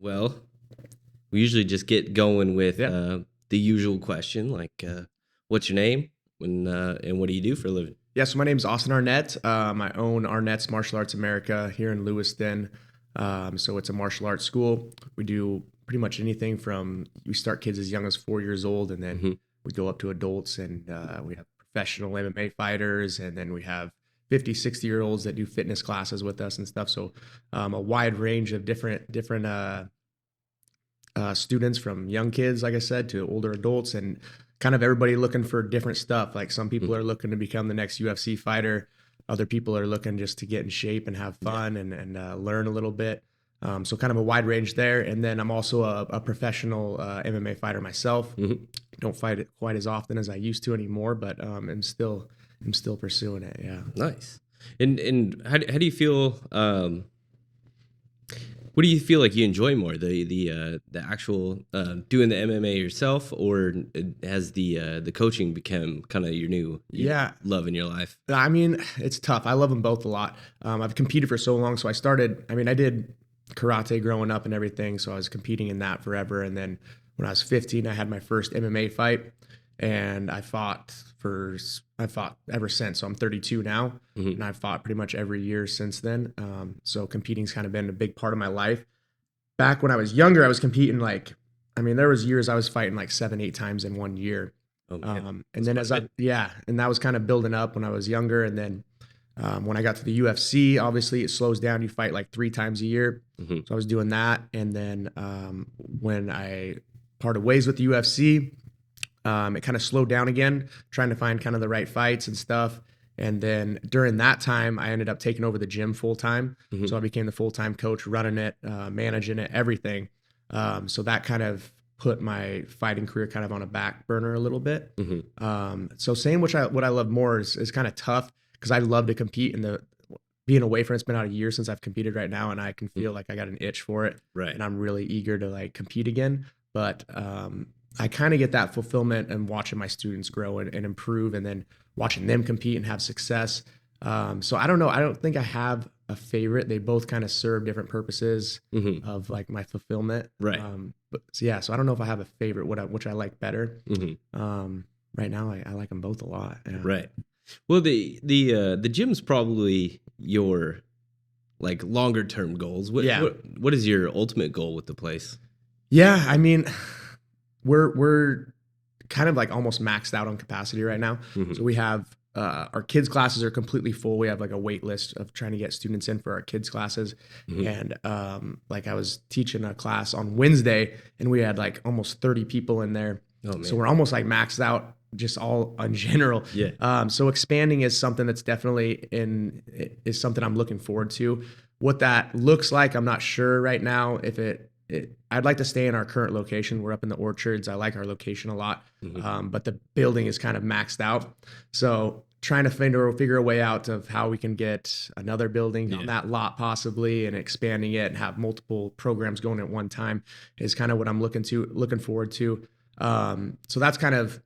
Well, we usually just get going with Yeah. the usual question, like, what's your name and what do you do for a living? Yeah. So my name is Austin Arnett. I own Arnett's Martial Arts America here in Lewiston. So it's a martial arts school. We do pretty much anything from we start kids as young as 4 years old, and then Hmm. we go up to adults, and we have professional MMA fighters, and then we have 50, 60-year-olds that do fitness classes with us and stuff. So a wide range of different students, from young kids, like I said, to older adults, and kind of everybody looking for different stuff. Like some people are looking to become the next UFC fighter. Other people are looking just to get in shape and have Yeah. fun and learn a little bit. So kind of a wide range there. And then I'm also a professional MMA fighter myself. Hmm. Don't fight it quite as often as I used to anymore, but I'm still pursuing it. Yeah. Nice. And how do you feel? What do you feel like you enjoy more, the actual doing the MMA yourself, or has the coaching become kind of your new Yeah. love in your life? I mean, it's tough. I love them both a lot. I've competed for so long. So I did karate growing up and everything. So I was competing in that forever. And then when I was 15, I had my first MMA fight, and I fought ever since. So I'm 32 now, Hmm. and I've fought pretty much every year since then. So competing's kind of been a big part of my life. Back when I was younger, I was competing there was years I was fighting like 7, 8 times in one year. Oh man, And that's then quite a bit. and that was kind of building up when I was younger. And then when I got to the UFC, obviously it slows down. You fight like 3 times a year. Hmm. So I was doing that. And then when I parted ways with the UFC, it kind of slowed down again, trying to find kind of the right fights and stuff. And then during that time, I ended up taking over the gym full time. Hmm. So I became the full time coach, running it, managing it, everything. So that kind of put my fighting career kind of on a back burner a little bit. Hmm. So saying what I love more is kind of tough, because I love to compete. And the being away from it's been out a year since I've competed right now, and I can feel like I got an itch for it, Right. and I'm really eager to like compete again. But I kind of get that fulfillment and watching my students grow and improve, and then watching them compete and have success. So I don't know. I don't think I have a favorite. They both kind of serve different purposes Hmm. of like my fulfillment. Right. But so yeah, so I don't know if I have a favorite, which I like better. Hmm. Right now, I like them both a lot. Yeah. Right. Well, the gym's probably your like longer term goals. What, Yeah. what is your ultimate goal with the place? Yeah. I mean, we're kind of like almost maxed out on capacity right now. Hmm. So we have our kids classes are completely full. We have like a wait list of trying to get students in for our kids classes. Hmm. And like I was teaching a class on Wednesday, and we had like almost 30 people in there. Oh man. So we're almost like maxed out just all in general. Yeah. So expanding is something that's definitely is something I'm looking forward to. What that looks like, I'm not sure right now. If I'd like to stay in our current location. We're up in the orchards. I like our location a lot, but the building is kind of maxed out. So trying to figure a way out of how we can get another building on that lot possibly, and expanding it and have multiple programs going at one time is kind of what I'm looking forward to. So that's kind of,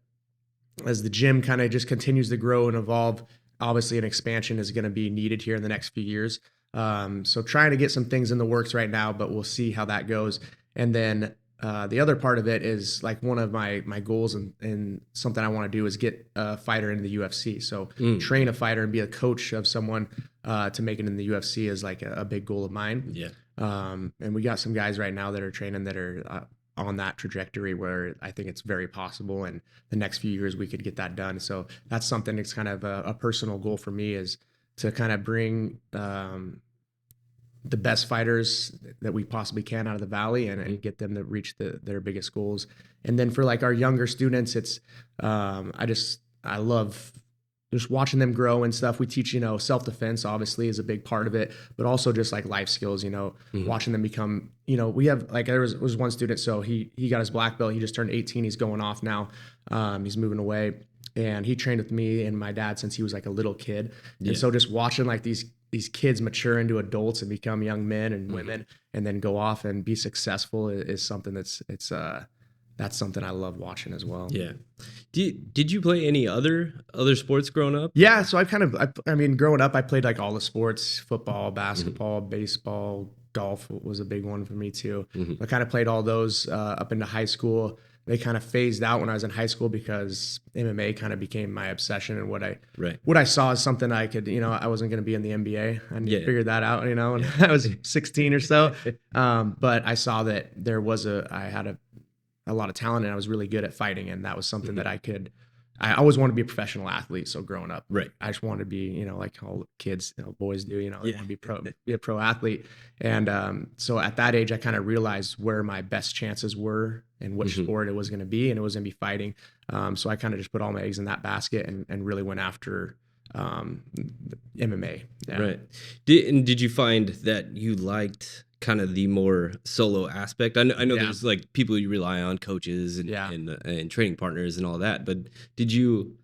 as the gym kind of just continues to grow and evolve, obviously an expansion is going to be needed here in the next few years. So trying to get some things in the works right now, but we'll see how that goes. And then the other part of it is like one of my goals, and something I want to do is get a fighter into the UFC. So train a fighter and be a coach of someone to make it in the UFC is like a big goal of mine. Yeah. And we got some guys right now that are training that are on that trajectory, where I think it's very possible, and the next few years we could get that done. So that's something that's kind of a personal goal for me, is to kind of bring the best fighters that we possibly can out of the valley, and get them to reach their biggest goals. And then for like our younger students, it's I love just watching them grow and stuff. We teach, self-defense obviously is a big part of it, but also just like life skills, watching them become, we have like, there was one student, so he got his black belt. He just turned 18. He's going off now. He's moving away, and he trained with me and my dad since he was like a little kid. And so just watching like these kids mature into adults and become young men and women, and then go off and be successful is something that's something I love watching as well. Yeah. Did you play any other sports growing up? Yeah. So I mean, growing up, I played like all the sports: football, basketball, baseball, golf was a big one for me too. Mhm. I kind of played all those up into high school. They kind of phased out when I was in high school because MMA kind of became my obsession, and Right. what I saw as something I could, I wasn't going to be in the NBA. I Yeah. figured that out, when Yeah. I was 16 or so. But I saw that I had a lot of talent and I was really good at fighting. And that was something that I always wanted to be a professional athlete. So growing up, Right. I just wanted to be, like all kids, boys do, they want Yeah. to be a pro athlete. And so at that age, I kind of realized where my best chances were and which sport it was going to be. And it was going to be fighting. So I kind of just put all my eggs in that basket and really went after MMA. Yeah. Right. Did you find that you liked kind of the more solo aspect? I know Yeah. there's like people you rely on, coaches and Yeah. and training partners and all that, but did you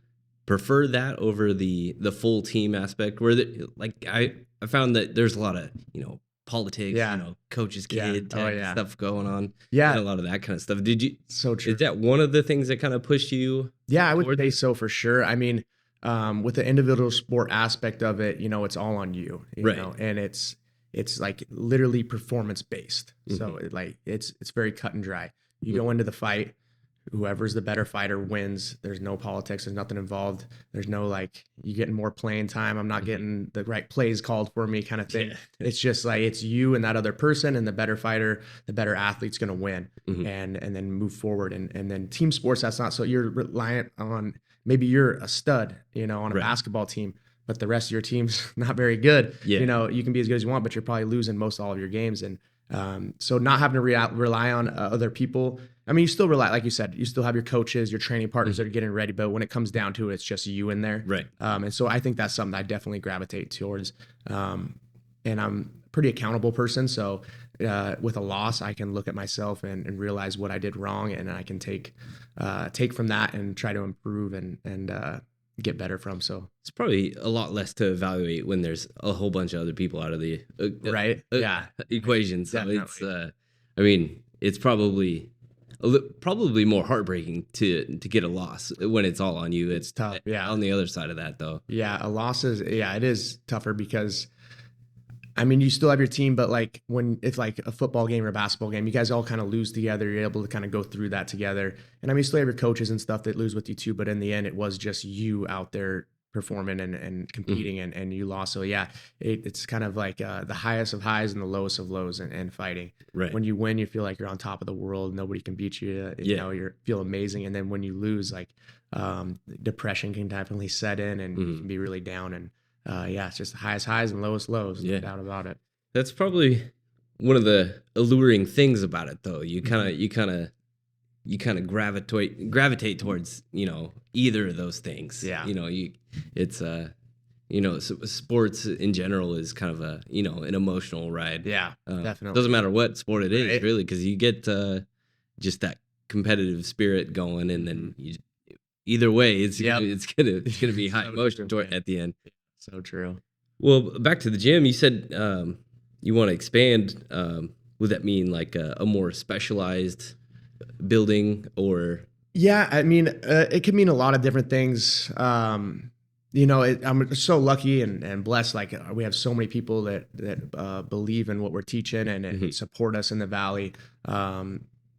prefer that over the full team aspect? Where like I found that there's a lot of politics, Yeah. coach's Yeah. kid Oh, type yeah. stuff going on, Yeah. and a lot of that kind of stuff. Did you? So true. Is that one of the things that kind of pushed you? Yeah, I would towards say it? so for sure. I mean, with the individual sport aspect of it, it's all on you, Right. and it's like literally performance based. So Mhm. it's very cut and dry. You go into the fight, whoever's the better fighter wins. There's no politics. There's nothing involved. There's no like you getting more playing time. I'm not getting the right plays called for me kind of thing. Yeah. It's just like it's you and that other person, and the better fighter, the better athlete's going to win, Mhm. and then move forward. And then team sports, that's not so. You're reliant on maybe you're a stud, on a Right. basketball team, but the rest of your team's not very good. Yeah. You can be as good as you want, but you're probably losing most all of your games. And so not having to rely on other people. I mean, you still rely, like you said, you still have your coaches, your training partners that are getting ready, but when it comes down to it, it's just you in there. Right. And so I think that's something I definitely gravitate towards. And I'm a pretty accountable person. So with a loss, I can look at myself and realize what I did wrong, and I can take from that and try to improve and get better from. So It's probably a lot less to evaluate when there's a whole bunch of other people out of the right. Yeah. equation. So Definitely. it's I mean, it's probably probably more heartbreaking to get a loss when it's all on you. It's tough. Yeah. On the other side of that, though. Yeah. A loss is, it is tougher because I mean, you still have your team, but like when it's like a football game or a basketball game, you guys all kind of lose together. You're able to kind of go through that together. And I mean, you still have your coaches and stuff that lose with you too, but in the end, it was just you out there performing and competing and you lost. So yeah, it's kind of like the highest of highs and the lowest of lows and fighting. Right. When you win, you feel like you're on top of the world. Nobody can beat you. Yeah. You feel amazing. And then when you lose, like depression can definitely set in and you can be really down. And yeah, it's just the highest highs and lowest lows. Yeah. No doubt about it. That's probably one of the alluring things about it, though. You kind of gravitate towards either of those things. Yeah. It's sports in general is kind of a an emotional ride. Yeah, definitely. Doesn't matter what sport it is, Right. really, because you get just that competitive spirit going, and then either way, it's gonna be high So emotion true, at the end. So true. Well, back to the gym. You said you want to expand. Would that mean like a more specialized building, or? Yeah, I mean, it could mean a lot of different things. I'm so lucky and blessed. Like we have so many people that believe in what we're teaching and support us in the Valley.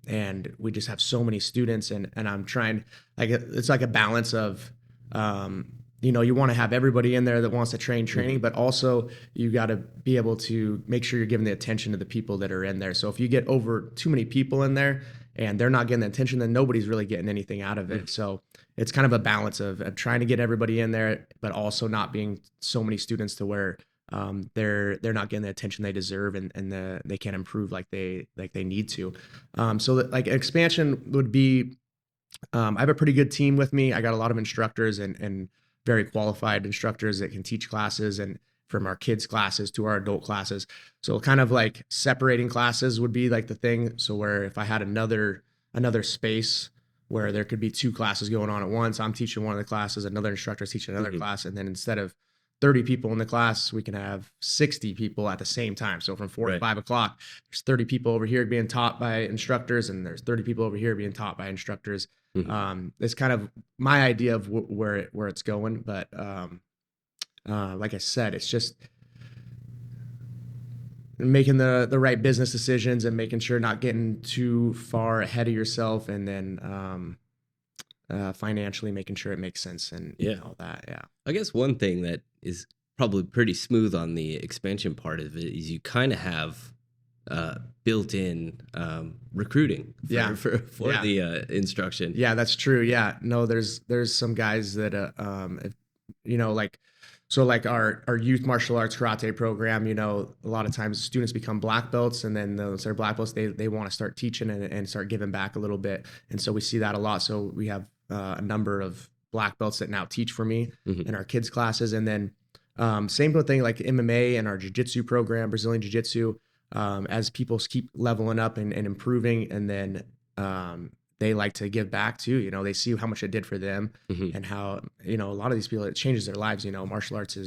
And we just have so many students, and I'm trying, like, it's like a balance of, you want to have everybody in there that wants to training, but also you got to be able to make sure you're giving the attention to the people that are in there. So if you get over too many people in there and they're not getting the attention, then nobody's really getting anything out of it. So it's kind of a balance of trying to get everybody in there, but also not being so many students to where they're not getting the attention they deserve and they can't improve like they need to. So that, like, expansion would be, I have a pretty good team with me. I got a lot of instructors and very qualified instructors that can teach classes, and from our kids classes to our adult classes. So kind of like separating classes would be like the thing. So where if I had another space where there could be two classes going on at once, I'm teaching one of the classes, another instructor is teaching another class. And then instead of 30 people in the class, we can have 60 people at the same time. So from 4 to 5 o'clock, there's 30 people over here being taught by instructors, and there's 30 people over here being taught by instructors. It's kind of my idea of where it's going. But like I said, it's just making the right business decisions and making sure not getting too far ahead of yourself, and then financially making sure it makes sense and Yeah. all that. Yeah. I guess one thing that is probably pretty smooth on the expansion part of it is you kind of have built-in recruiting for, Yeah. for Yeah. the instruction. Yeah, that's true. Yeah. No, there's some guys that if, like, so like our youth martial arts karate program, a lot of times students become black belts, and then those are black belts, they want to start teaching and start giving back a little bit. And so we see that a lot. So we have a number of black belts that now teach for me in our kids classes. And then same thing like MMA and our jiu-jitsu program, Brazilian jiu-jitsu, as people keep leveling up and improving, and then they like to give back too. They see how much it did for them, and how, a lot of these people, it changes their lives. Martial arts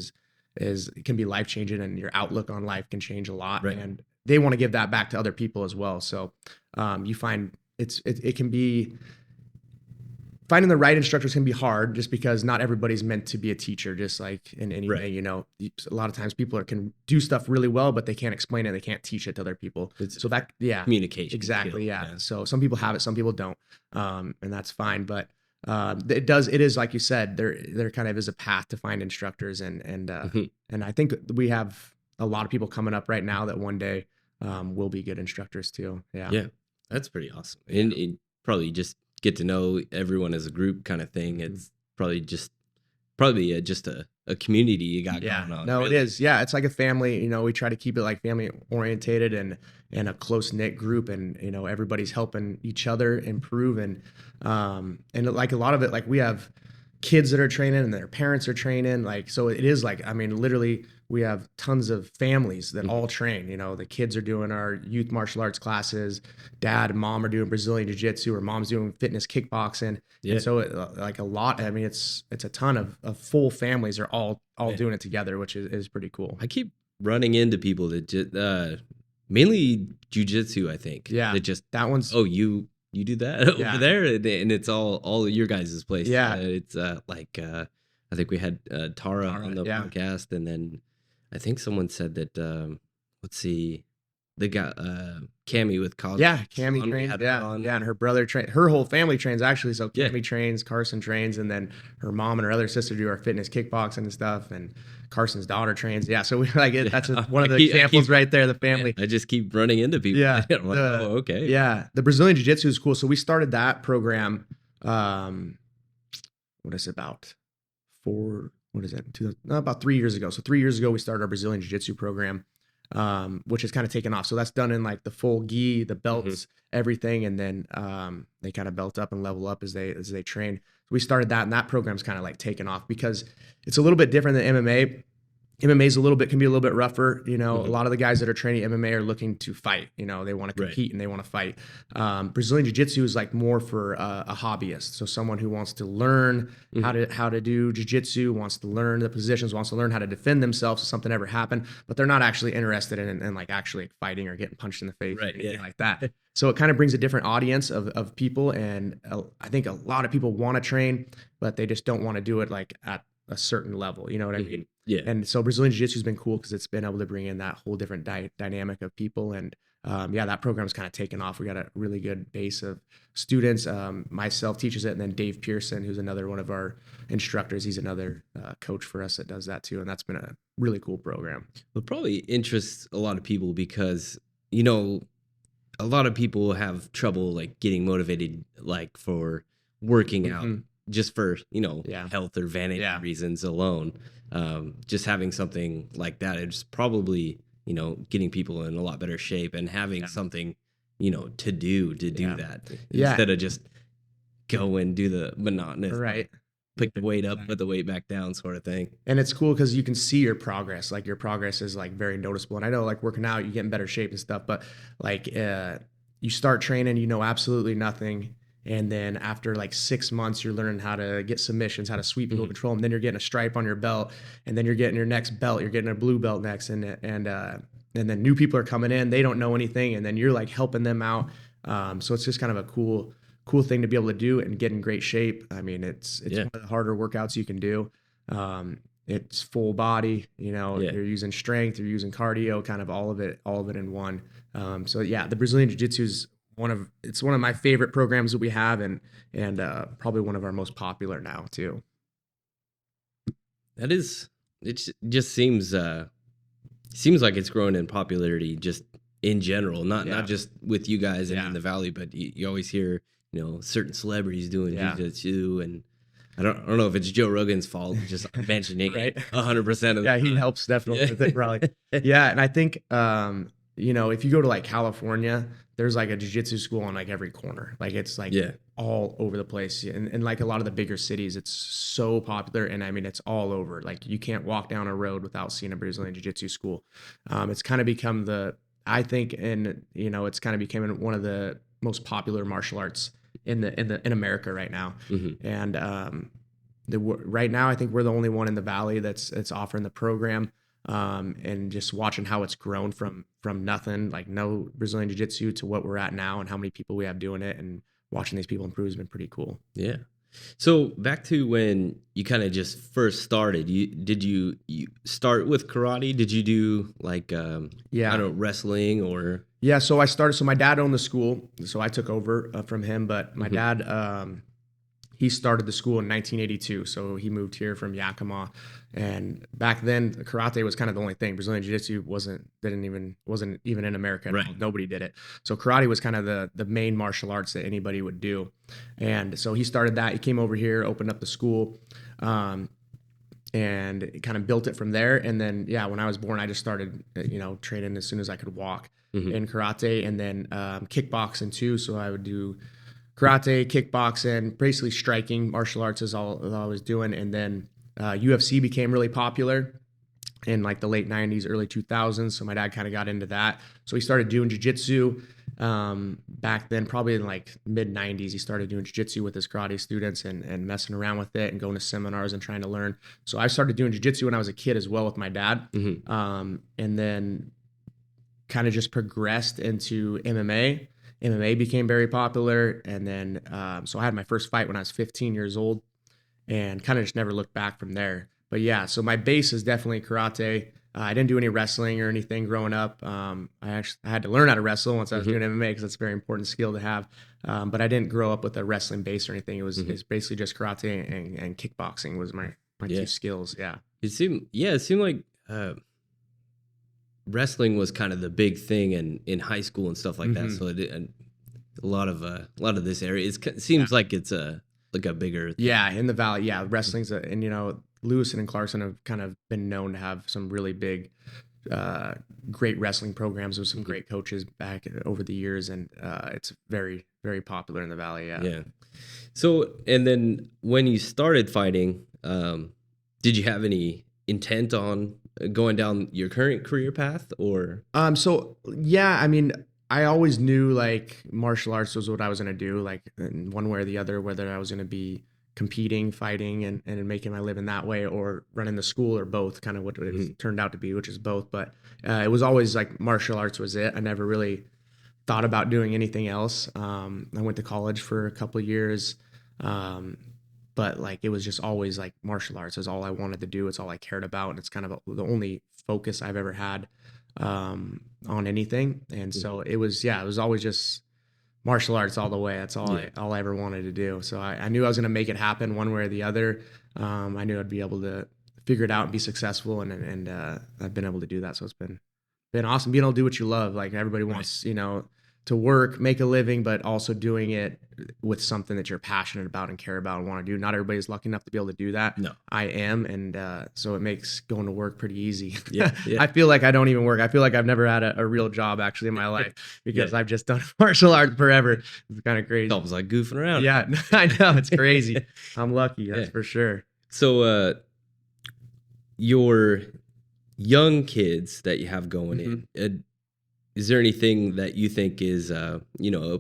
it can be life changing, and your outlook on life can change a lot. Right. And they want to give that back to other people as well. So you find it can be, finding the right instructors can be hard, just because not everybody's meant to be a teacher, just like in anything. Right. A lot of times people can do stuff really well, but they can't explain it. They can't teach it to other people. So that, yeah, communication exactly. skill, Yeah. So some people have it, some people don't. And that's fine. But it is, like you said, there kind of is a path to find instructors, and I think we have a lot of people coming up right now that one day will be good instructors too. Yeah. Yeah, that's pretty awesome. And probably just get to know everyone as a group kind of thing. It's probably just a community you got going on. No, really. it is. Yeah, it's like a family. We try to keep it like family orientated and a close knit group, and everybody's helping each other improve, and like a lot of it, like we have kids that are training and their parents are training, like, so it is like, literally we have tons of families that all train. The kids are doing our youth martial arts classes, dad and mom are doing Brazilian jiu-jitsu, or mom's doing fitness kickboxing. Yeah. And so like a lot, it's a ton of full families are all doing it together, which is pretty cool. I keep running into people that mainly jujitsu, I think. Yeah, That just, that one's, oh, you do that Yeah. over there, and it's all your guys' place. Yeah. It's like I think we had Tara on the yeah. podcast, and then I think someone said that let's see, they got Cammy with Cosmo. Yeah, Cammy we trains. had Yeah, on. yeah, and her brother her whole family trains actually. So Yeah. Cammy trains, Carson trains, and then her mom and her other sister do our fitness kickboxing and stuff. And Carson's daughter trains. Yeah, so we like it. That's one of the examples right there. The family. I just keep running into people. Yeah, I'm like, oh, okay. Yeah, the Brazilian Jiu-Jitsu is cool. So we started that program. What is it, about about 3 years ago. So 3 years ago we started our Brazilian Jiu-Jitsu program, which has kind of taken off. So that's done in like the full gi, the belts, everything, and then they kind of belt up and level up as they train. So we started that, and that program's kind of like taken off because it's a little bit different than MMA. MMA is can be a little bit rougher. A lot of the guys that are training MMA are looking to fight. They want to compete and they want to fight. Brazilian Jiu-Jitsu is like more for a hobbyist. So someone who wants to learn how to do Jiu-Jitsu, wants to learn the positions, wants to learn how to defend themselves if something ever happened, but they're not actually interested in like actually fighting or getting punched in the face or anything like that. So it kind of brings a different audience of people. And I think a lot of people want to train, but they just don't want to do it like at a certain level. You know what I mean? Yeah. And so Brazilian Jiu-Jitsu has been cool because it's been able to bring in that whole different dynamic of people. And that program's kind of taken off. We got a really good base of students. Myself teaches it, and then Dave Pearson, who's another one of our instructors, he's another coach for us that does that too. And that's been a really cool program. It probably interests a lot of people because, a lot of people have trouble like getting motivated, like for working out just for, health or vanity reasons alone. Just having something like that, it's probably, getting people in a lot better shape and having something, to do that instead of just go and do the monotonous, pick the weight up, put the weight back down sort of thing. And it's cool because you can see your progress. Like your progress is like very noticeable. And I know like working out, you get in better shape and stuff, but like you start training, absolutely nothing. And then after like 6 months, you're learning how to get submissions, how to sweep people, control them. Then you're getting a stripe on your belt, and then you're getting your next belt. You're getting a blue belt next, and then new people are coming in. They don't know anything, and then you're like helping them out. So it's just kind of a cool thing to be able to do and get in great shape. I mean, it's one of the harder workouts you can do. it's full body, Yeah. you're using strength, you're using cardio, kind of all of it in one. So yeah, the Brazilian Jiu-Jitsu is one of my favorite programs that we have, and probably one of our most popular now too. That is, just seems like it's growing in popularity just in general, not just with you guys and in the Valley, but you always hear, certain celebrities doing jiu-jitsu, and I don't know if it's Joe Rogan's fault, just mentioning right? 100% of yeah, he helps definitely with it, probably. Yeah, and I think if you go to like California, there's like a jiu-jitsu school on like every corner. Like it's like all over the place. And like a lot of the bigger cities, it's so popular. And I mean, it's all over. Like you can't walk down a road without seeing a Brazilian jiu-jitsu school. It's kind of become it's kind of becoming one of the most popular martial arts in America right now. Mm-hmm. And right now, I think we're the only one in the Valley that's offering the program. And just watching how it's grown from nothing, like no Brazilian Jiu-Jitsu, to what we're at now and how many people we have doing it, and watching these people improve has been pretty cool. Yeah. So back to when you kind of just first started, did you start with karate? Did you do like I don't know, wrestling or? Yeah, so I started. So my dad owned the school, so I took over from him. But my dad, he started the school in 1982, so he moved here from Yakima. And back then, karate was kind of the only thing. Brazilian Jiu-Jitsu wasn't even in America. Right. Nobody did it. So karate was kind of the main martial arts that anybody would do. And so he started that. He came over here, opened up the school, and kind of built it from there. And then, when I was born, I just started, training as soon as I could walk in karate, and then kickboxing too. So I would do karate, kickboxing, basically striking martial arts is all I was doing. And then UFC became really popular in like the late 90s, early 2000s. So my dad kind of got into that. So he started doing jiu-jitsu back then, probably in like mid 90s. He started doing jiu-jitsu with his karate students and messing around with it and going to seminars and trying to learn. So I started doing jiu-jitsu when I was a kid as well with my dad. And then kind of just progressed into MMA. MMA became very popular. And then, so I had my first fight when I was 15 years old, and kind of just never looked back from there. But yeah, so my base is definitely karate. I didn't do any wrestling or anything growing up. I had to learn how to wrestle once I was doing MMA, because that's a very important skill to have. But I didn't grow up with a wrestling base or anything. It's basically just karate and kickboxing was my two skills. Yeah. It seemed like wrestling was kind of the big thing in high school and stuff like that. So a lot of this area, it seems like it's like a bigger thing. Yeah, in the Valley. Yeah, wrestling's and Lewiston and Clarkson have kind of been known to have some really big, great wrestling programs with some great coaches back over the years, and it's very, very popular in the Valley. Yeah. So, and then when you started fighting, did you have any intent on going down your current career path, or? So yeah, I mean, I always knew like martial arts was what I was going to do, like in one way or the other, whether I was going to be competing, fighting, and making my living that way, or running the school, or both, kind of what it turned out to be, which is both. But it was always like martial arts was it. I never really thought about doing anything else. I went to college for a couple of years, but like it was just always like martial arts is all I wanted to do. It's all I cared about, and it's kind of the only focus I've ever had on anything. And so it was always just martial arts all the way. That's all I ever wanted to do. So I knew I was going to make it happen one way or the other. I knew I'd be able to figure it out and be successful, and I've been able to do that. So it's been awesome being able to do what you love. Like everybody wants, to work, make a living, but also doing it with something that you're passionate about and care about and want to do. Not everybody's lucky enough to be able to do that. No, I am. And so it makes going to work pretty easy. Yeah. I feel like I don't even work. I feel like I've never had a real job actually in my life, because I've just done martial arts forever. It's kind of crazy. It's almost like goofing around. Yeah, I know. It's crazy. I'm lucky. That's for sure. So your young kids that you have going in, is there anything that you think is, a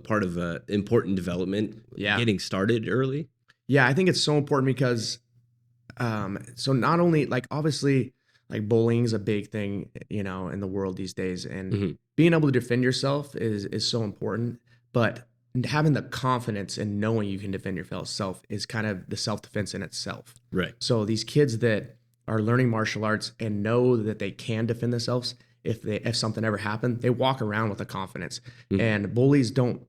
part of important development getting started early? Yeah, I think it's so important because, so not only like obviously like bullying is a big thing, in the world these days, and being able to defend yourself is so important, but having the confidence and knowing you can defend yourself is kind of the self-defense in itself. Right. So these kids that are learning martial arts and know that they can defend themselves if something ever happened, they walk around with a confidence. And bullies don't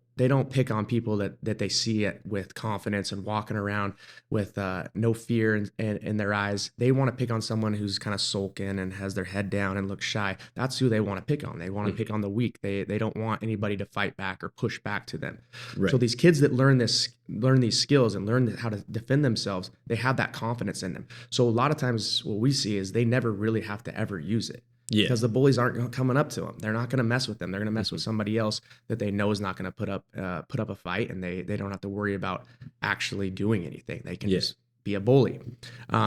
pick on people that they see it with confidence and walking around with no fear in their eyes. They want to pick on someone who's kind of sulking and has their head down and looks shy. That's who they want to pick on. They want to pick on the weak. They don't want anybody to fight back or push back to them. Right. So these kids that learn these skills and learn how to defend themselves, they have that confidence in them. So a lot of times what we see is they never really have to ever use it. Yeah. Because the bullies aren't coming up to them. They're not going to mess with them. They're going to mess with somebody else that they know is not going to put up a fight, and they don't have to worry about actually doing anything. They can just be a bully.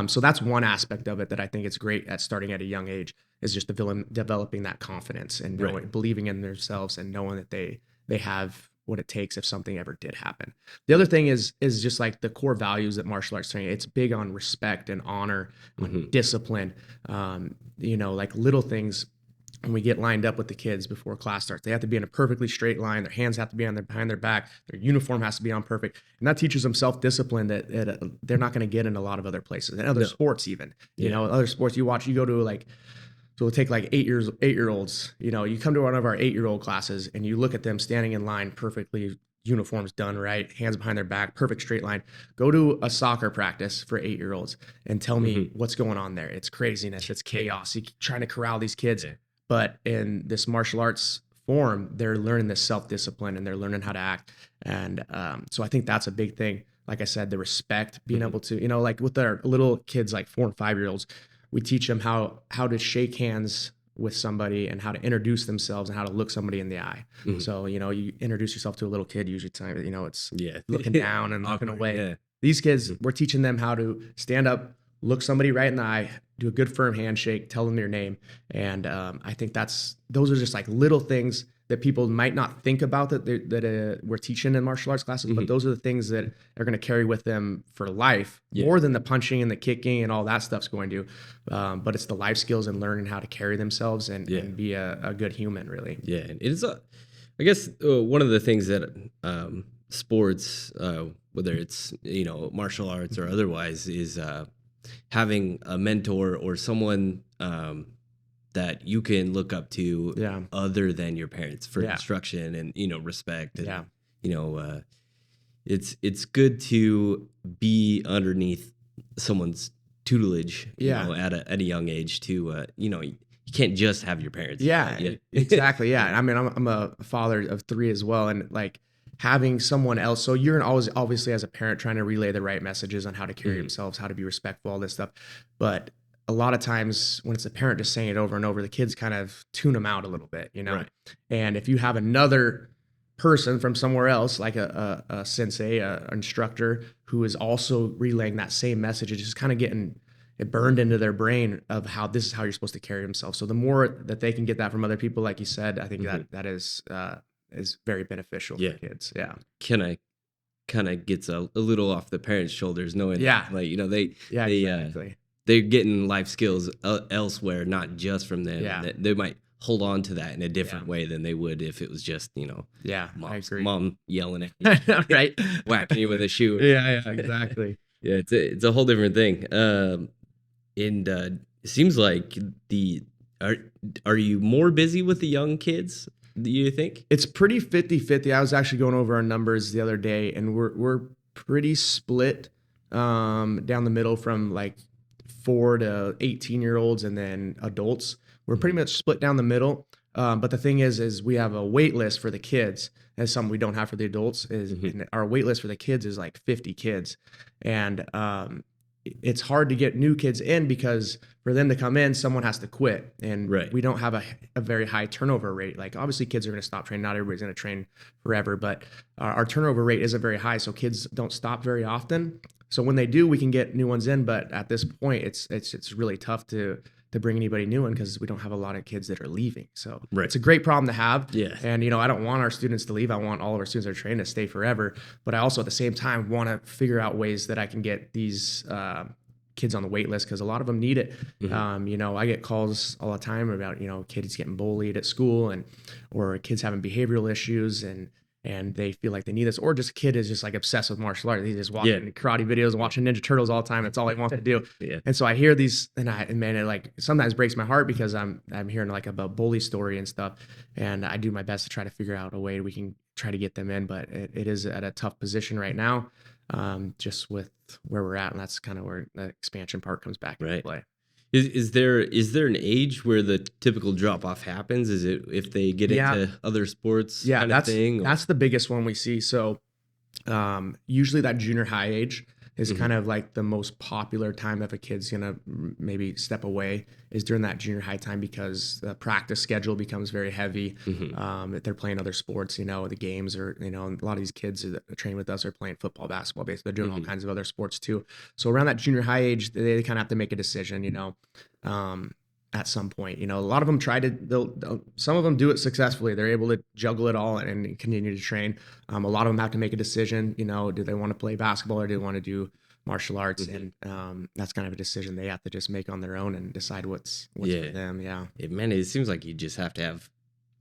So that's one aspect of it that I think it's great at starting at a young age, is just developing that confidence and believing in themselves and knowing that they have what it takes if something ever did happen. The other thing is just like the core values that martial arts training. It's big on respect and honor, on discipline. Like little things. When we get lined up with the kids before class starts, they have to be in a perfectly straight line. Their hands have to be behind their back. Their uniform has to be on perfect, and that teaches them self-discipline that they're not going to get in a lot of other places and other sports. Even other sports you go to, like. So we'll take like 8-year-olds, you come to one of our 8-year-old classes and you look at them standing in line perfectly, uniforms done right, hands behind their back, perfect straight line. Go to a soccer practice for 8-year-olds and tell me what's going on there. It's craziness. It's chaos. You're trying to corral these kids. But in this martial arts form, they're learning this self-discipline and they're learning how to act. And so I think that's a big thing. Like I said, the respect, being able to, like with our little kids, like 4 and 5-year-olds, we teach them how to shake hands with somebody and how to introduce themselves and how to look somebody in the eye. So, you introduce yourself to a little kid, usually it's looking down and looking away. Yeah. These kids, we're teaching them how to stand up, look somebody right in the eye, do a good firm handshake, tell them your name. And I think those are just like little things that people might not think about that we're teaching in martial arts classes, but those are the things that are going to carry with them for life, more than the punching and the kicking and all that stuff's going to. But it's the life skills and learning how to carry themselves and be a good human, really. Yeah, it is. I guess one of the things that sports, whether it's martial arts or otherwise, is having a mentor or someone that you can look up to other than your parents for instruction and, respect. And, it's good to be underneath someone's tutelage, at a young age to, you can't just have your parents. Yeah, exactly. Yeah. I mean, I'm a father of 3 as well. And like having someone else. So you're always, obviously as a parent, trying to relay the right messages on how to carry themselves, how to be respectful, all this stuff. But a lot of times when it's a parent just saying it over and over, the kids kind of tune them out a little bit, Right. And if you have another person from somewhere else, like a sensei, an instructor, who is also relaying that same message, it's just kind of getting it burned into their brain of how this is how you're supposed to carry yourself. So the more that they can get that from other people, like you said, I think that is very beneficial for kids. Yeah. Kind of gets a little off the parents' shoulders, knowing that, like, exactly. They're getting life skills elsewhere, not just from them. Yeah. They might hold on to that in a different way than they would if it was just, mom yelling at you, right? Whacking you with a shoe. Yeah, exactly. Yeah, it's a whole different thing. And it seems like are you more busy with the young kids, do you think? It's pretty 50-50. I was actually going over our numbers the other day, and we're pretty split down the middle from like 4 to 18-year-olds and then adults. We're pretty much split down the middle. But the thing is we have a wait list for the kids. That's something we don't have for the adults. Our wait list for the kids is like 50 kids. And it's hard to get new kids in because for them to come in, someone has to quit. And we don't have a very high turnover rate. Like obviously kids are going to stop training. Not everybody's going to train forever, but our turnover rate isn't very high. So kids don't stop very often. So when they do, we can get new ones in. But at this point, it's really tough to bring anybody new in because we don't have a lot of kids that are leaving. So it's a great problem to have. Yeah. And, I don't want our students to leave. I want all of our students that are trained to stay forever. But I also at the same time want to figure out ways that I can get these kids on the wait list because a lot of them need it. I get calls all the time about, kids getting bullied at school or kids having behavioral issues. And and they feel like they need this, or just a kid is just like obsessed with martial arts. He's just watching karate videos and watching Ninja Turtles all the time. That's all he wants to do. And so I hear these, and man, it like sometimes breaks my heart because I'm hearing like about bully story and stuff, and I do my best to try to figure out a way we can try to get them in, but it is at a tough position right now, just with where we're at, and that's kind of where the expansion part comes back into play. Is there an age where the typical drop off happens? Is it if they get into other sports? Kind of thing? That's the biggest one we see. So usually that junior high age is kind of like the most popular time if a kid's gonna maybe step away, is during that junior high time, because the practice schedule becomes very heavy. If they're playing other sports, the games are, a lot of these kids that train with us are playing football, basketball, basically. They're doing all kinds of other sports too. So around that junior high age, they kind of have to make a decision, at some point. A lot of them some of them do it successfully. They're able to juggle it all and continue to train. A lot of them have to make a decision, do they want to play basketball or do they want to do martial arts? And that's kind of a decision they have to just make on their own and decide what's for them. Man, it seems like you just have to have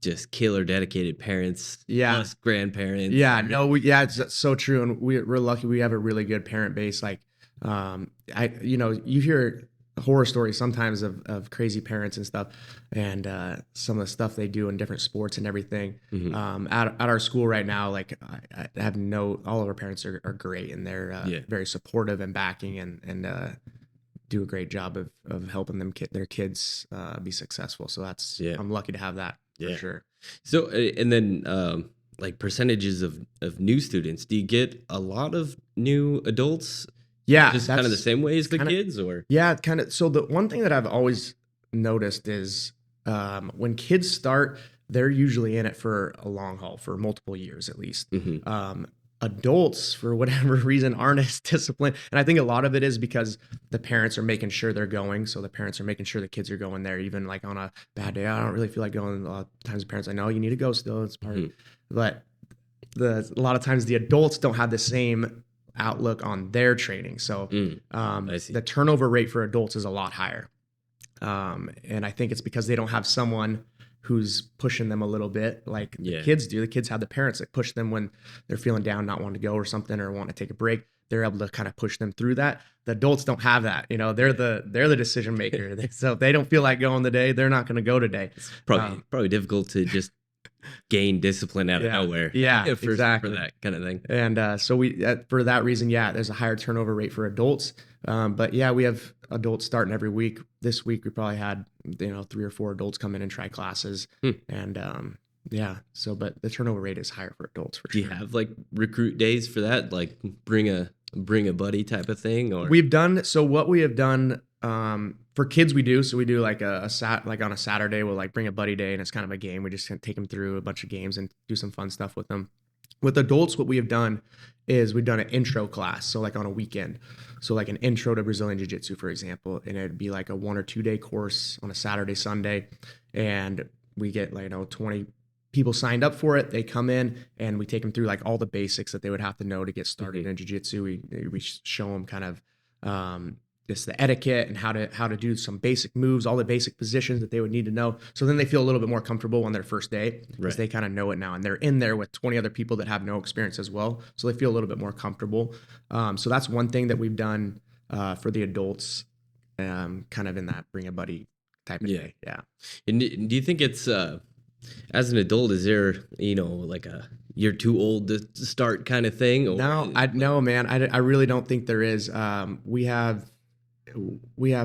just killer dedicated parents, plus grandparents. It's so true. And we're lucky we have a really good parent base. Like, you hear horror stories sometimes of crazy parents and stuff, and some of the stuff they do in different sports and everything. At our school right now, like I have all of our parents are great, and they're very supportive and backing and do a great job of helping their kids be successful. So that's I'm lucky to have that for sure. So and then like percentages of new students, do you get a lot of new adults? Just kind of the same way as the kids, or? Kind of. So the one thing that I've always noticed is when kids start, they're usually in it for a long haul, for multiple years at least. Adults, for whatever reason, aren't as disciplined. And I think a lot of it is because the parents are making sure they're going. So the parents are making sure the kids are going there, even like on a bad day. I don't really feel like going. A lot of times the parents, I know you need to go still. It's part of, but a lot of times the adults don't have the same outlook on their training. So the turnover rate for adults is a lot higher. And I think it's because they don't have someone who's pushing them a little bit like the kids do. The kids have the parents that push them when they're feeling down, not wanting to go or something, or want to take a break. They're able to kind of push them through that. The adults don't have that. They're the decision maker. So if they don't feel like going today, they're not going to go today. It's probably difficult to just gain discipline out of nowhere. Exactly. For that kind of thing. And so we, for that reason, there's a higher turnover rate for adults. But we have adults starting every week. This week we probably had 3 or 4 adults come in and try classes. And but the turnover rate is higher for adults for sure. Do you have like recruit days for that? Like bring a buddy type of thing? Or what we have done for kids we do. So we do like on a Saturday, we'll like bring a buddy day, and it's kind of a game. We just take them through a bunch of games and do some fun stuff with them. With adults, what we have done is we've done an intro class. So like on a weekend, so like an intro to Brazilian Jiu-Jitsu, for example, and it'd be like a 1 or 2 day course on a Saturday, Sunday. And we get 20 people signed up for it. They come in and we take them through like all the basics that they would have to know to get started in Jiu-Jitsu. We show them kind of just the etiquette and how to do some basic moves, all the basic positions that they would need to know. So then they feel a little bit more comfortable on their first day because they kind of know it now, and they're in there with 20 other people that have no experience as well. So they feel a little bit more comfortable. So that's one thing that we've done for the adults, kind of in that bring a buddy type of day. Yeah. And do you think it's, as an adult, is there, like you're too old to start kind of thing? Or No, man. I really don't think there is. We have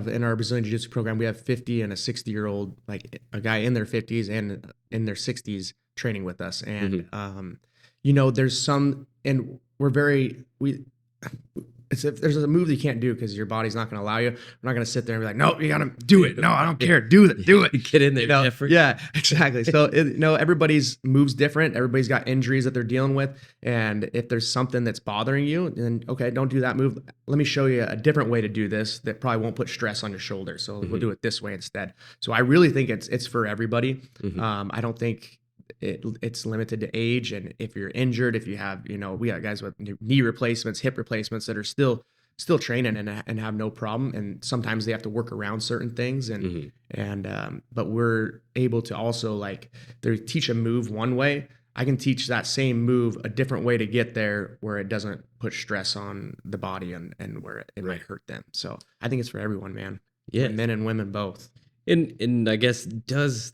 in our Brazilian Jiu-Jitsu program, we have 50 and a 60-year-old, like a guy in their 50s and in their 60s training with us. And, there's some, and it's if there's a move that you can't do because your body's not going to allow you. We're not going to sit there and be like, no, you got to do it. No, I don't care. Do it. Get in there. Yeah, exactly. So, everybody's moves different. Everybody's got injuries that they're dealing with. And if there's something that's bothering you, then okay, don't do that move. Let me show you a different way to do this that probably won't put stress on your shoulder. So we'll do it this way instead. So I really think it's for everybody. I don't think it's limited to age. And if you're injured, if you have, we got guys with knee replacements, hip replacements that are still training and have no problem. And sometimes they have to work around certain things. And but we're able to also they teach a move one way, I can teach that same move a different way to get there where it doesn't put stress on the body and where it might hurt them. So I think it's for everyone, man. Yeah. Men and women both. And I guess does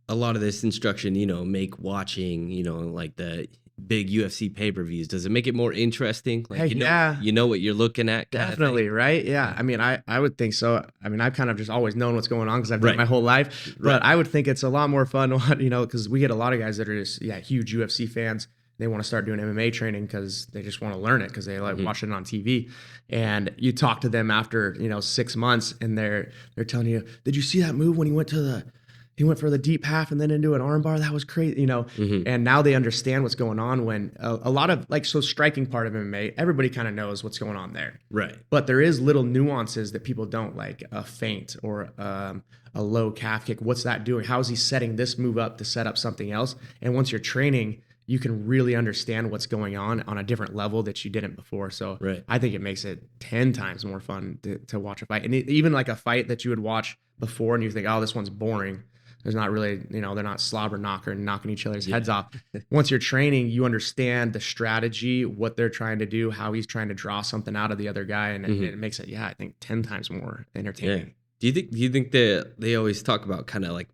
a lot of this instruction, make watching, like the big UFC pay-per-views, does it make it more interesting? Like, you know what you're looking at? Definitely, right? Yeah. I mean, I would think so. I mean, I've kind of just always known what's going on because I've done it my whole life. But I would think it's a lot more fun, because we get a lot of guys that are just, huge UFC fans. They want to start doing MMA training because they just want to learn it because they like watching it on TV. And you talk to them after, 6 months and they're telling you, did you see that move when he went for the deep half and then into an arm bar? That was crazy, and now they understand what's going on when a lot of striking part of MMA, everybody kind of knows what's going on there. Right. But there is little nuances that people don't, like a feint or a low calf kick. What's that doing? How is he setting this move up to set up something else? And once you're training, you can really understand what's going on a different level that you didn't before. So I think it makes it 10 times more fun to watch a fight. And even like a fight that you would watch before and you think, oh, this one's boring. There's not really, they're not slobber knocker and knocking each other's heads off. Once you're training, you understand the strategy, what they're trying to do, how he's trying to draw something out of the other guy. And it makes it, I think 10 times more entertaining. Yeah. Do you think that they always talk about kind of like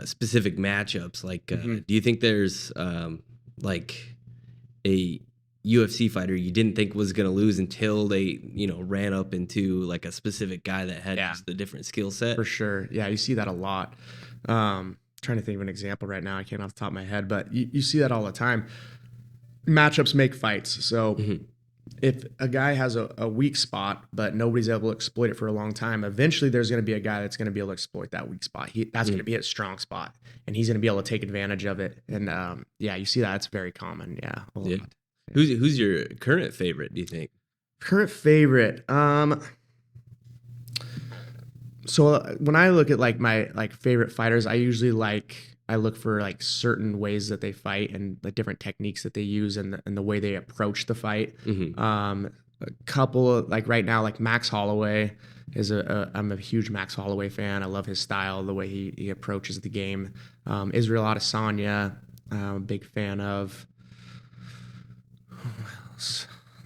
specific matchups? Like, do you think there's like a UFC fighter you didn't think was going to lose until they, ran up into like a specific guy that had just a different skill set? For sure. Yeah, you see that a lot. Trying to think of an example right now. I can't off the top of my head, but you see that all the time. Matchups make fights. So if a guy has a weak spot, but nobody's able to exploit it for a long time, eventually there's going to be a guy that's going to be able to exploit that weak spot. That's going to be his strong spot, and he's going to be able to take advantage of it. And you see that. It's very common. Yeah. A lot. Who's your current favorite, do you think? Current favorite? So when I look at like my favorite fighters, I usually look for like certain ways that they fight and the different techniques that they use and the way they approach the fight. A couple of, like right now, like Max Holloway is I'm a huge Max Holloway fan. I love his style, the way he approaches the game. Israel Adesanya, I'm a big fan of.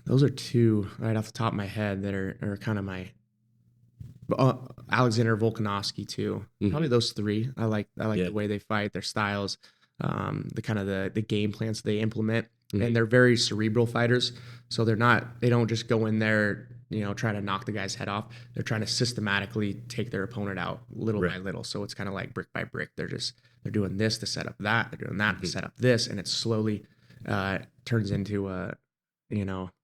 Those are two right off the top of my head that are kind of my. Alexander Volkanovski too. Probably those three. I like the way they fight, their styles, the kind of the game plans they implement, and they're very cerebral fighters. So they don't just go in there, try to knock the guy's head off. They're trying to systematically take their opponent out little by little. So it's kind of like brick by brick. They're doing this to set up that. They're doing that to set up this, and it slowly turns into a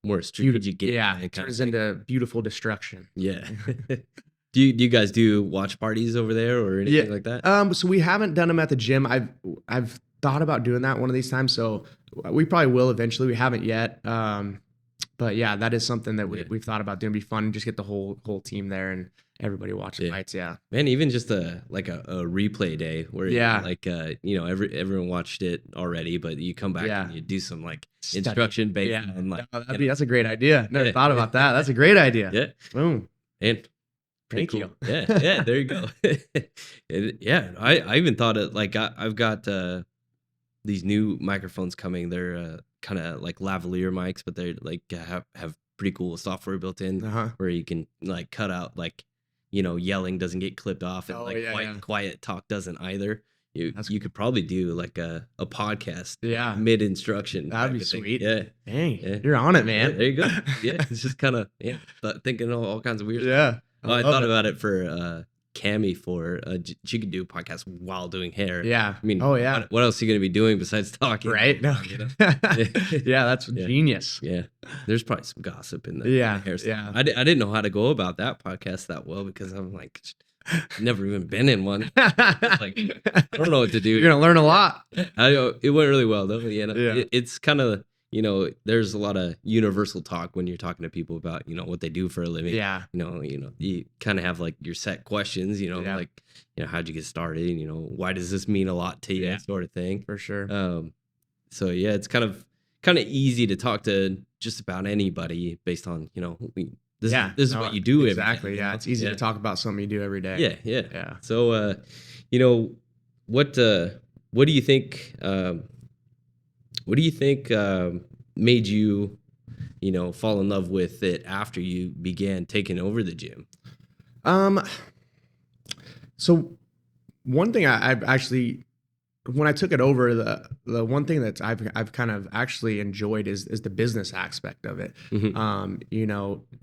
more strategic game. Yeah, it turns into beautiful destruction. Yeah. Do you guys do watch parties over there or anything like that? So we haven't done them at the gym. I've thought about doing that one of these times. So we probably will eventually. We haven't yet. But yeah, that is something that we've thought about doing. It'd be fun. Just get the whole team there and everybody watching fights. Yeah, man. Even just a replay day where everyone watched it already, but you come back and you do some like instruction based. Yeah, and that's a great idea. Never thought about that. That's a great idea. Yeah. Boom. And thank you. Yeah. There you go. I even thought it like I've got these new microphones coming. They're kind of like lavalier mics, but they like have pretty cool software built in where you can like cut out like yelling doesn't get clipped off and quiet talk doesn't either. You could probably do like a podcast mid instruction. That'd be sweet. Yeah. Dang. You're on it, man. Yeah, there you go. Yeah. It's just kind of thinking all kinds of weird stuff. Yeah. I thought about it for Cammie for she could do a podcast while doing hair. Yeah. I mean, what else are you going to be doing besides talking? Right. No. Yeah, that's genius. Yeah. There's probably some gossip in the hair stuff. Yeah. I didn't know how to go about that podcast that well because I'm like, I've never even been in one. Like, I don't know what to do. You're going to learn a lot. It went really well though. It's kind of, there's a lot of universal talk when you're talking to people about, what they do for a living. Yeah. You kind of have like your set questions, like, how'd you get started? Why does this mean a lot to you? Sort of thing. For sure. So yeah, it's kind of easy to talk to just about anybody based on, this is what you do. Exactly. Every day, yeah. It's easy to talk about something you do every day. Yeah. So, what do you think, What do you think made you, fall in love with it after you began taking over the gym? Um, so one thing I've actually, when I took it over, the one thing that I've kind of actually enjoyed is the business aspect of it.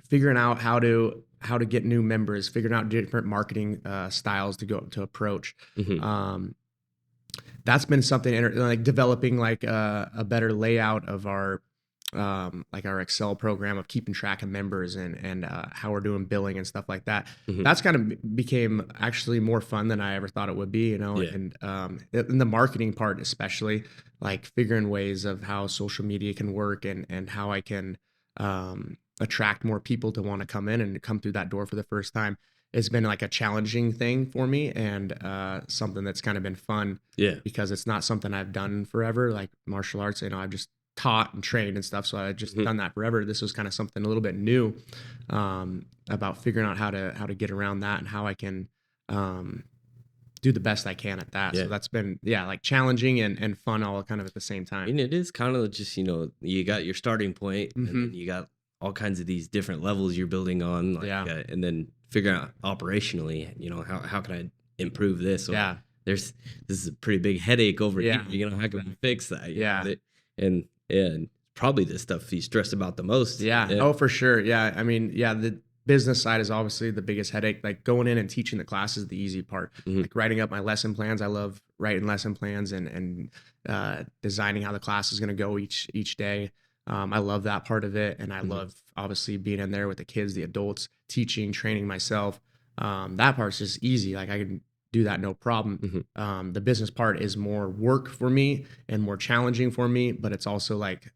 Figuring out how to get new members, figuring out different marketing styles to approach. That's been something like developing like a better layout of our like our Excel program of keeping track of members and how we're doing billing and stuff like that. That's kind of became actually more fun than I ever thought it would be, and in the marketing part, especially like figuring ways of how social media can work and how I can attract more people to want to come in and come through that door for the first time. It's been like a challenging thing for me and something that's kind of been fun because it's not something I've done forever, like martial arts. I've just taught and trained and stuff. So I just done that forever. This was kind of something a little bit new about figuring out how to get around that and how I can do the best I can at that. So that's been, like challenging and fun all kind of at the same time. And it is kind of just, you got your starting point and then you got all kinds of these different levels you're building on. And then figuring out operationally, how can I improve this? Or this is a pretty big headache over here. How can I fix that? And probably the stuff you stress about the most. Oh, for sure. I mean, the business side is obviously the biggest headache. Like going in and teaching the class is the easy part. Like writing up my lesson plans. I love writing lesson plans and designing how the class is going to go each day. I love that part of it. And I love obviously being in there with the kids, the adults, teaching, training myself. That part's just easy. Like I can do that no problem. The business part is more work for me and more challenging for me, but it's also like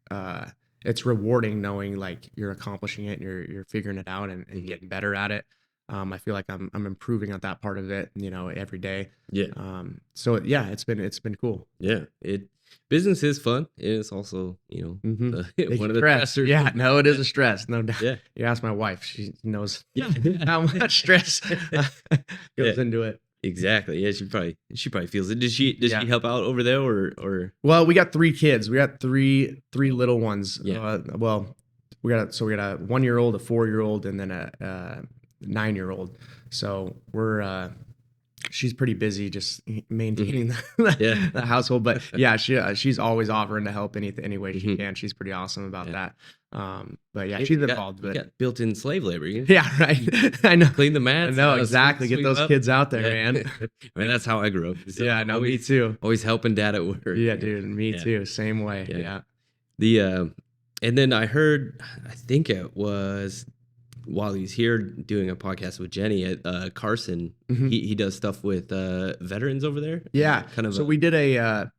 it's rewarding knowing like you're accomplishing it and you're figuring it out and getting better at it. I feel like I'm improving at that part of it, every day. So it's been cool. Business is fun. It's also, one of the stressors. No, it is a stress, no doubt. You ask my wife; she knows how much stress goes into it. Exactly. Yeah, she probably feels it. Does she help out over there or? Well, we got 3 kids. We got three little ones. We got a 1-year-old, a 4-year-old, and then a 9-year-old. So we're she's pretty busy just maintaining the household. But she's always offering to help any way she can. She's pretty awesome about that. But she's involved. You got built-in slave labor. Right. I know. Clean the mats. I know exactly. Get those kids out there, man. I mean, that's how I grew up. So me too. Always helping dad at work. Yeah, dude. Me too. Same way. And then I heard, I think it was while he's here doing a podcast with Jenny at Carson, he does stuff with veterans over there. So we did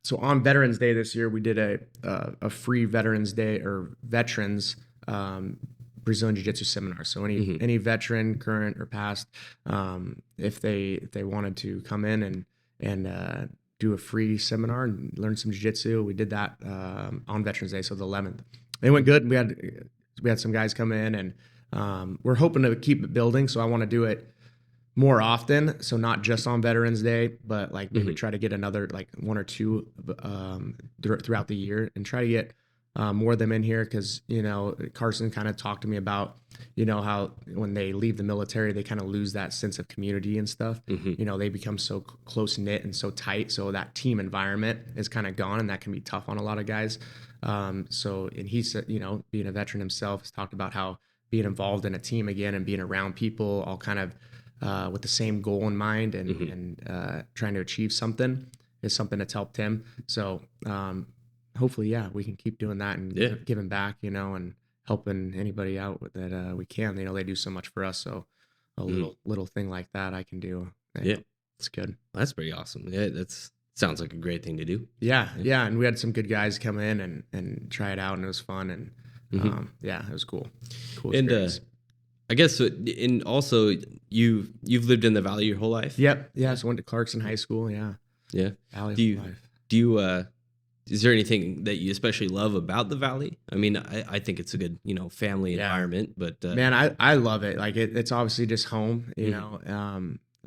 so on Veterans Day this year, we did a free Veterans Day or veterans Brazilian Jiu-Jitsu seminar. So any veteran, current or past, if they wanted to come in and do a free seminar and learn some jiu-jitsu, we did that on Veterans Day, so the 11th. It went good. We had some guys come in and we're hoping to keep it building, so I want to do it more often. So not just on Veterans Day, but like maybe try to get another like 1 or 2 throughout the year and try to get more of them in here because Carson kind of talked to me about how when they leave the military they kind of lose that sense of community and stuff. They become so close knit and so tight, so that team environment is kind of gone, and that can be tough on a lot of guys. And he said, being a veteran himself, has talked about how being involved in a team again and being around people all kind of with the same goal in mind and trying to achieve something is something that's helped him. So hopefully, we can keep doing that and giving back, and helping anybody out with that we can. They do so much for us. So a little thing like that I can do. It's good. That's pretty awesome. Yeah, sounds like a great thing to do. Yeah. And we had some good guys come in and try it out, and it was fun. And it was cool. Cool experience. And I guess, and also you've lived in the Valley your whole life. Yep. Yeah. So I went to Clarkson High School. Yeah. Valley do you is there anything that you especially love about the Valley? I mean, I think it's a good, family environment, but man, I love it. Like it's obviously just home,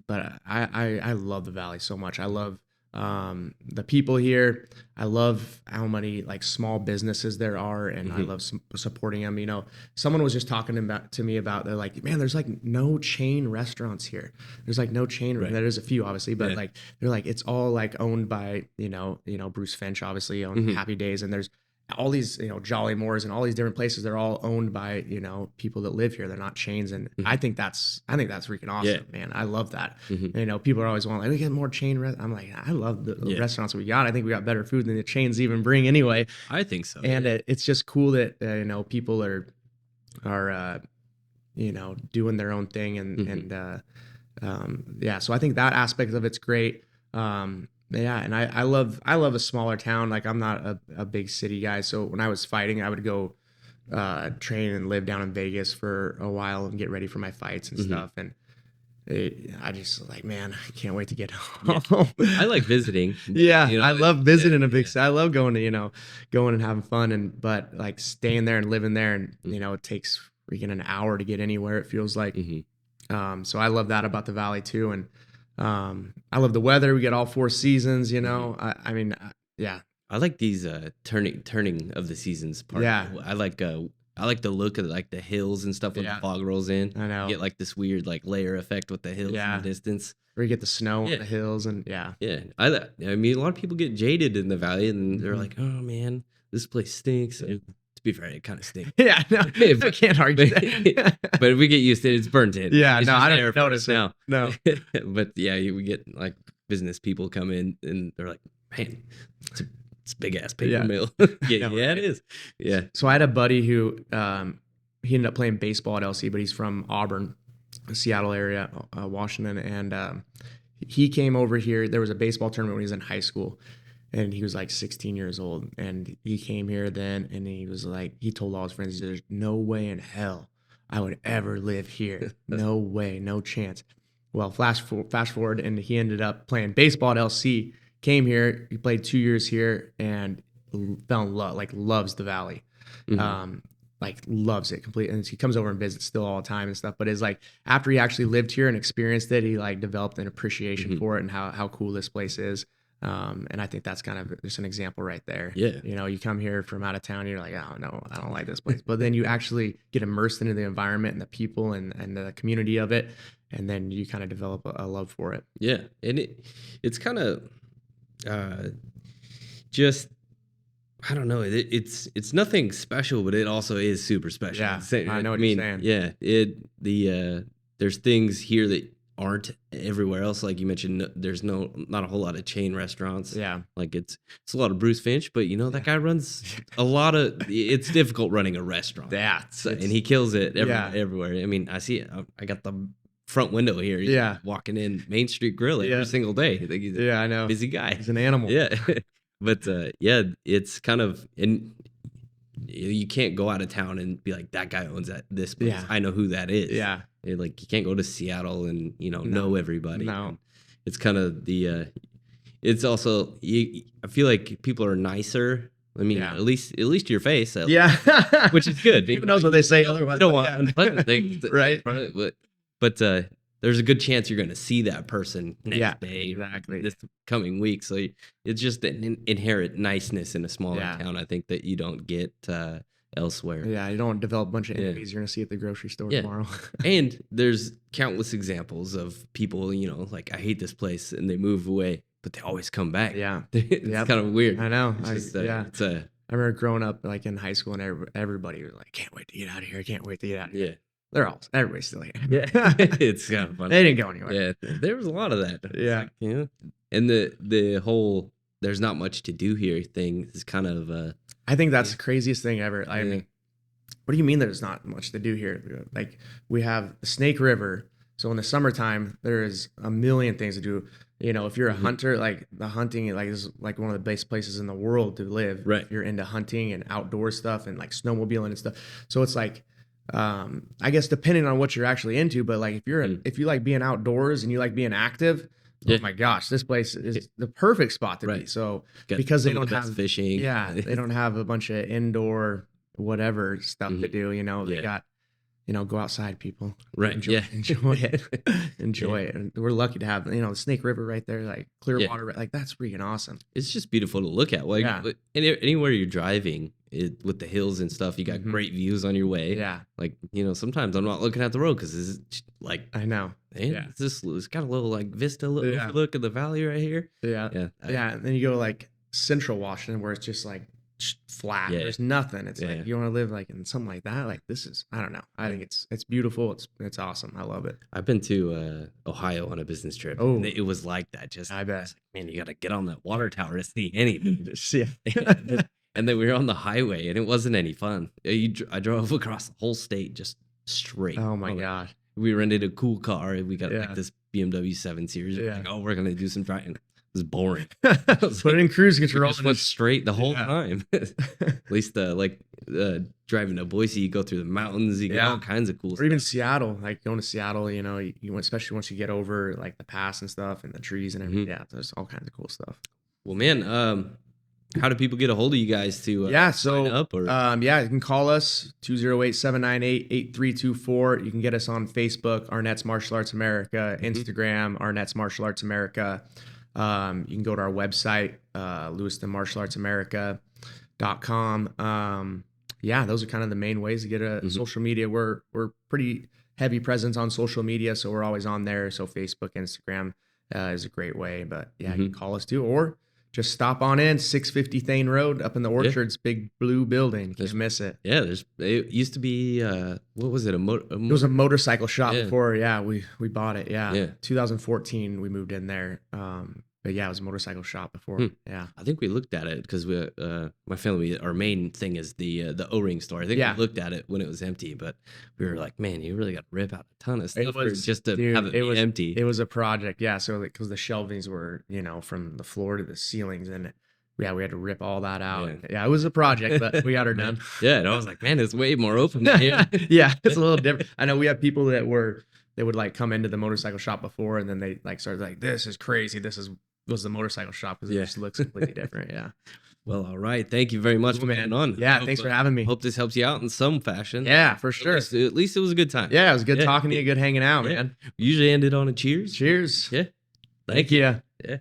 but I love the Valley so much. I love The people here, I love how many like small businesses there are, and I love supporting them. You know, someone was just talking to me about, they're like, man, there's like no chain restaurants here. There's like no chain. Right. There's a few obviously, but like they're like, it's all like owned by you know Bruce Finch obviously owned Happy Days, and there's all these Jolly Moores and all these different places. They're all owned by people that live here. They're not chains, and I think that's freaking awesome, man. I love that. People are always wanting like, we get more chain. I'm like, I love the restaurants we got. I think we got better food than the chains even bring anyway. I think so. And it's just cool that people are doing their own thing, and so I think that aspect of it's great. Yeah, and I love a smaller town. Like I'm not a big city guy, so when I was fighting, I would go train and live down in Vegas for a while and get ready for my fights and stuff. And I just like, man, I can't wait to get home. I like visiting. I love visiting a big city. I love going to going and having fun, but like staying there and living there, and it takes freaking an hour to get anywhere. It feels like. So I love that about the Valley too, and. I love the weather. We get all 4 seasons, I mean, I like these turning of the seasons part. I like the look of like the hills and stuff when the fog rolls in. I know. You get like this weird like layer effect with the hills in the distance. Or you get the snow on the hills, and I mean, a lot of people get jaded in the Valley, and they're like, oh man, this place stinks. To be fair, it kind of stinks. I can't argue that. But if we get used to it, it's burnt in. I don't notice now. No. But we get like business people come in, and they're like, man, it's a big ass paper mill. It is. Yeah. So I had a buddy who he ended up playing baseball at LC, but he's from Auburn, Seattle area, Washington, and he came over here. There was a baseball tournament when he was in high school. And he was like 16 years old, and he came here then, and he was like, he told all his friends, there's no way in hell I would ever live here. No way, no chance. Well, fast forward, and he ended up playing baseball at LC, came here, he played 2 years here, and fell in love, like loves the Valley. Like loves it completely. And he comes over and visits still all the time and stuff, but it's like after he actually lived here and experienced it, he like developed an appreciation for it and how cool this place is. And I think that's kind of just an example right there. You come here from out of town, you're like, oh no, I don't like this place. But then you actually get immersed into the environment and the people and the community of it. And then you kind of develop a love for it. Yeah. And it's kind of just, I don't know. It's nothing special, but it also is super special. Yeah, I know what you're saying. Yeah. There's things here that aren't everywhere else. Like you mentioned, there's not a whole lot of chain restaurants. Like it's a lot of Bruce Finch, but that guy runs a lot of. It's difficult running a restaurant. And he kills it everywhere. I mean, I see it. I got the front window here. He's walking in Main Street Grill every single day. I think he's I know. Busy guy. He's an animal. But it's kind of, and you can't go out of town and be like, that guy owns this place. I know who that is. Like you can't go to Seattle and know everybody. No. It's kind of the it's also I feel like people are nicer. I mean, at least to your face. Which is good. Who knows what they say otherwise? You don't want unpleasant things, right? But there's a good chance you're going to see that person next day, exactly, this coming week. So it's just an inherent niceness in a smaller town, I think, that you don't get elsewhere. You don't develop a bunch of enemies you're going to see at the grocery store tomorrow. And there's countless examples of people, like, I hate this place, and they move away, but they always come back. It's kind of weird. I know. I remember growing up like in high school, and everybody was like, can't wait to get out of here. Can't wait to get out of here. Everybody's still here. It's kind of funny. They didn't go anywhere. There was a lot of that. And the whole there's not much to do here thing is kind of I think that's the craziest thing ever. I mean, what do you mean there's not much to do here? Like, we have the Snake River, so in the summertime there is a million things to do. If you're a hunter, like the hunting is like one of the best places in the world to live. If you're into hunting and outdoor stuff and like snowmobiling and stuff, so it's like I guess depending on what you're actually into, but like if you like being outdoors and you like being active, oh my gosh, this place is the perfect spot to be. So because they don't have fishing, they don't have a bunch of indoor whatever stuff to do. They got go outside, people. Right. Enjoy it. Enjoy it. And we're lucky to have, the Snake River right there, like clear water. Like that's freaking awesome. It's just beautiful to look at. Like anywhere you're driving with the hills and stuff, you got great views on your way. Yeah. Like, sometimes I'm not looking at the road because it's like, I know. Man, it's got a little like vista look at the valley right here. Yeah. Yeah. And then you go like Central Washington where it's just like flat. There's nothing. It's like you want to live like in something like that. Like this is, I don't know. I think it's beautiful. It's awesome. I love it. I've been to Ohio on a business trip. Oh, and it was like that. Just I bet. Like, man, you got to get on that water tower to see anything. Yeah. And then we were on the highway, and it wasn't any fun. I drove across the whole state just straight. Oh my god. We rented a cool car, and we got like this BMW 7 Series. Yeah. Like, we're gonna do some driving. It was boring. Put it in cruise control. Just went straight the whole time. At least driving to Boise, you go through the mountains. You get all kinds of cool stuff. Or even Seattle, like going to Seattle, you especially once you get over like the pass and stuff and the trees and everything. Yeah, there's all kinds of cool stuff. Well, man, how do people get a hold of you guys to sign up? Or? You can call us 208-798-8324. You can get us on Facebook, Arnett's Martial Arts America, Instagram, Arnett's Martial Arts America. You can go to our website, lewistonmartialartsamerica.com. Those are kind of the main ways to get a social media. We're pretty heavy presence on social media, so we're always on there. So Facebook, Instagram is a great way. But you can call us too, or just stop on in 650 Thane Road up in the Orchards, big blue building. Just miss it. Yeah, it used to be what was it? It was a motorcycle shop before. Yeah, we bought it. Yeah. 2014 we moved in there. But yeah, it was a motorcycle shop before. Yeah, I think we looked at it because my family, our main thing is the O-ring store. I think we looked at it when it was empty, but we were like, man, you really got to rip out a ton of stuff just to have it be empty. It was a project, so because the shelvings were, from the floor to the ceilings, and we had to rip all that out. It was a project, but we got her done. And I was like, man, it's way more open than here. It's a little different. I know we have people that they would like come into the motorcycle shop before, and then they like started like, this is crazy. Was the motorcycle shop because it just looks completely different. Yeah. Well, all right. Thank you very much for being on. Yeah, thanks for having me. Hope this helps you out in some fashion. Yeah, for sure. At least it was a good time. Yeah, it was good talking to you. Good hanging out, man. We usually ended on a cheers. Cheers. Yeah. Thank you. Yeah.